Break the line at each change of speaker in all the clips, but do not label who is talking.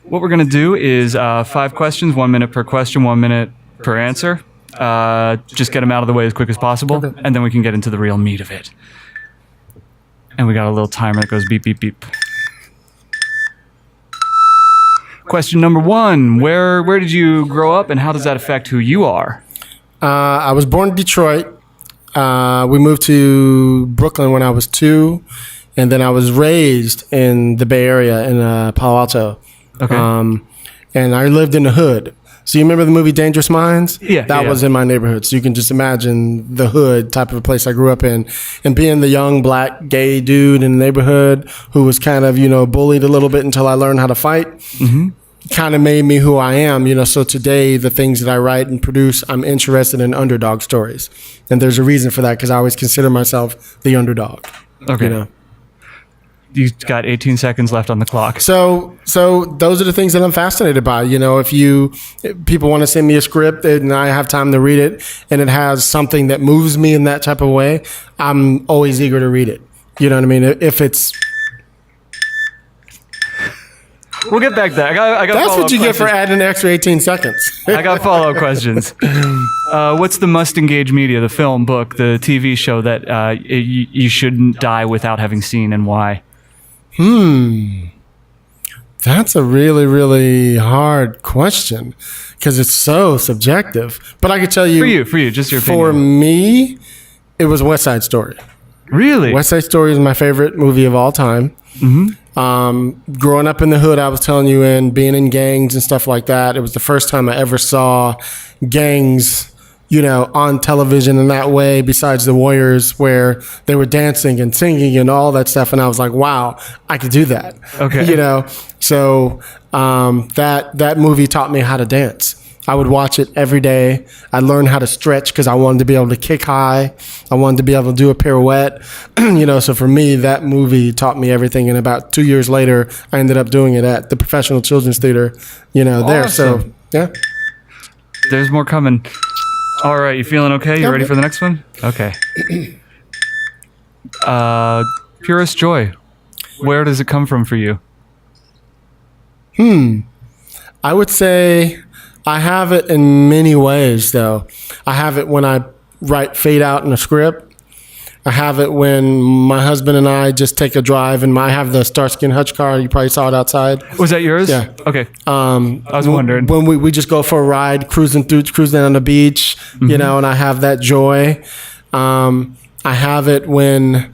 What we're going to do is 5 questions, 1 minute per question, 1 minute per answer. Just get them out of the way as quick as possible, and then we can get into the real meat of it. And we got a little timer that goes beep, beep, beep. Question number 1. Where did you grow up, and how does that affect who you are?
I was born in Detroit. We moved to Brooklyn when I was 2, and then I was raised in the Bay Area in Palo Alto.
Okay.
And I lived in the hood. So you remember the movie Dangerous Minds?
Yeah.
That was in my neighborhood. So you can just imagine the hood type of a place I grew up in. And being the young black gay dude in the neighborhood who was kind of, bullied a little bit until I learned how to fight, kind of made me who I am. So today, the things that I write and produce, I'm interested in underdog stories. And there's a reason for that because I always consider myself the underdog.
Okay. You got 18 seconds left on the clock.
So those are the things that I'm fascinated by. If people want to send me a script and I have time to read it and it has something that moves me in that type of way, I'm always eager to read it. You know what I mean? If it's...
We'll get back to that. I got
That's what you
questions.
get for adding an extra 18 seconds.
I got follow-up questions. What's the must-engage media, the film, book, the TV show that you shouldn't die without having seen, and why?
That's a really, really hard question because it's so subjective. But I could tell you...
For you, just your opinion.
For me, it was West Side Story.
Really?
West Side Story is my favorite movie of all time. Growing up in the hood, I was telling you, and being in gangs and stuff like that, it was the first time I ever saw gangs, on television in that way, besides the Warriors, where they were dancing and singing and all that stuff. And I was like, wow, I could do that.
Okay.
So that movie taught me how to dance. I would watch it every day. I learned how to stretch because I wanted to be able to kick high. I wanted to be able to do a pirouette. So for me, that movie taught me everything. And about 2 years later, I ended up doing it at the Professional Children's Theater, there.
Awesome.
So, yeah.
There's more coming. All right, you feeling okay? You ready for the next one? Okay. Purest joy. Where does it come from for you?
I would say I have it in many ways, though. I have it when I write fade out in a script. I have it when my husband and I just take a drive, and I have the Starsky & Hutch car. You probably saw it outside.
Was that yours?
Yeah.
Okay. I was wondering.
When we just go for a ride, cruising on the beach, and I have that joy. I have it when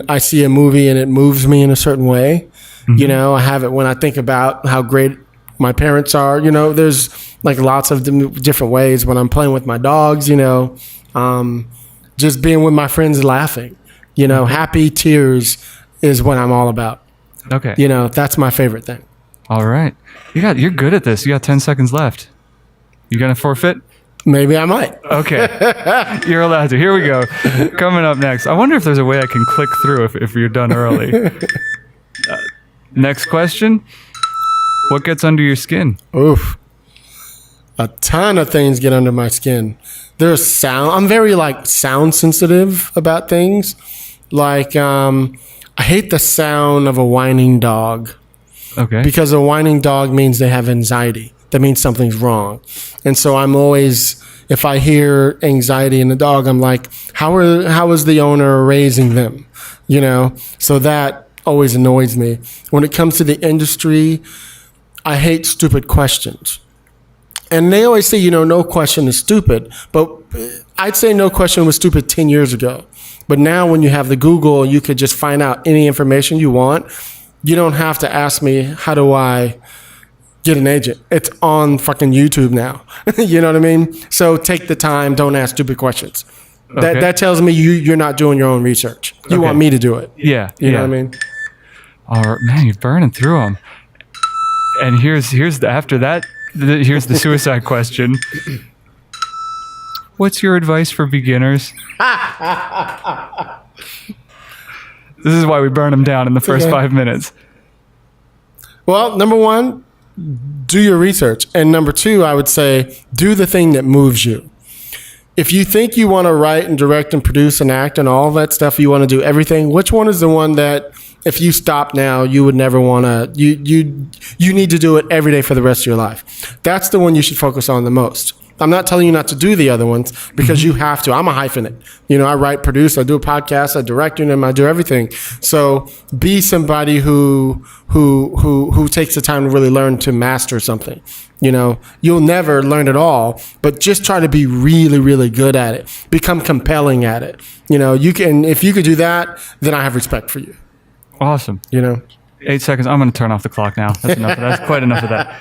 I see a movie and it moves me in a certain way. I have it when I think about how great my parents are. There's like lots of different ways when I'm playing with my dogs, just being with my friends laughing, happy tears is what I'm all about.
Okay.
That's my favorite thing.
All right. You're good at this. You got 10 seconds left. You going to forfeit?
Maybe I might.
Okay. You're allowed to. Here we go. Coming up next. I wonder if there's a way I can click through if you're done early. Next question. What gets under your skin?
Oof. A ton of things get under my skin. There's sound. I'm very sound sensitive about things. I hate the sound of a whining dog.
Okay.
Because a whining dog means they have anxiety. That means something's wrong. And so I'm always, if I hear anxiety in the dog, I'm like, how is the owner raising them? So that always annoys me. When it comes to the industry, I hate stupid questions. And they always say, no question is stupid. But I'd say no question was stupid 10 years ago. But now when you have the Google, you could just find out any information you want. You don't have to ask me, how do I get an agent? It's on fucking YouTube now. You know what I mean? So take the time. Don't ask stupid questions.
Okay.
That tells me you're not doing your own research. You want me to do it.
Yeah.
You know what I mean?
All right, man, you're burning through them. And here's the suicide question. What's your advice for beginners? This is why we burn them down in the first 5 minutes.
Well, number one, do your research. And number two, I would say, do the thing that moves you. if you think you want to write and direct and produce and act and all that stuff, you want to do everything, which one is the one that if you stop now, you would never want to, you need to do it every day for the rest of your life? That's the one you should focus on the most. I'm not telling you not to do the other ones because you have to. I'm a hyphenate. I write, produce, I do a podcast, I direct them, I do everything. So be somebody who takes the time to really learn to master something. You'll never learn it all, but just try to be really, really good at it. Become compelling at it. You can, if you could do that, then I have respect for you.
Awesome. 8 seconds. I'm going to turn off the clock now. That's enough. That's quite enough of that.